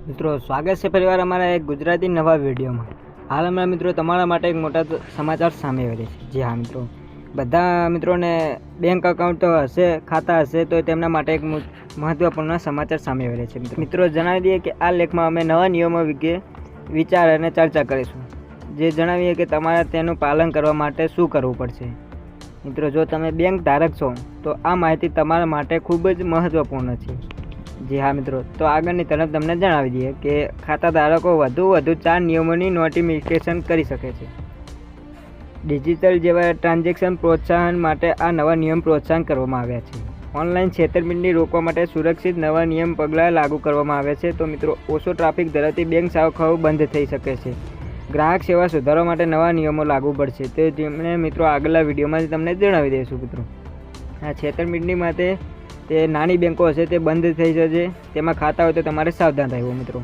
મિત્રો સ્વાગત છે ફરીવાર અમારા એક ગુજરાતી નવા વિડીયોમાં. હાલ હમણાં મિત્રો તમારા માટે એક મોટા સમાચાર સામે આવે છે. જી હા મિત્રો, બધા મિત્રોને બેંક એકાઉન્ટ તો હશે, ખાતા હશે, તો તેમના માટે એક મહત્વપૂર્ણ સમાચાર સામે આવે છે. મિત્રો જણાવી દઈએ કે આ લેખમાં અમે નવા નિયમો વિશે વિચાર અને ચર્ચા કરીશું, જે જણાવીએ કે તમારે તેનું પાલન કરવા માટે શું કરવું પડશે. મિત્રો જો તમે બેંક ધારક છો તો આ માહિતી તમારા માટે ખૂબ જ મહત્વપૂર્ણ છે. જી હા મિત્રો, તો આગળની તરફ તમને જણાવી દઈએ કે ખાતા ધારકો વધુ 4 નિયમોની નોટિફિકેશન કરી શકે છે. ડિજિટલ જેવા ટ્રાન્ઝેક્શન પ્રોત્સાહન માટે આ નવા નિયમ પ્રોત્સાહન કરવામાં આવ્યા છે. ઓનલાઈન છેતરપિંડી રોકવા માટે સુરક્ષિત નવા નિયમ પગલાં લાગુ કરવામાં આવ્યા છે. તો મિત્રો ઓછો ટ્રાફિક ધરાવતી બેંક શાખાઓ બંધ થઈ શકે છે. ગ્રાહક સેવા સુધારવા માટે નવા નિયમો લાગુ પડશે, તે જેમને મિત્રો આગળના વિડીયોમાં તમને જણાવી દઈશું. મિત્રો આ છેતરપિંડી માટે તે નાની બેંકો હશે તે બંધ થઈ જશે, તેમાં ખાતા હોય તો તમારે સાવધાન રહેવું મિત્રો.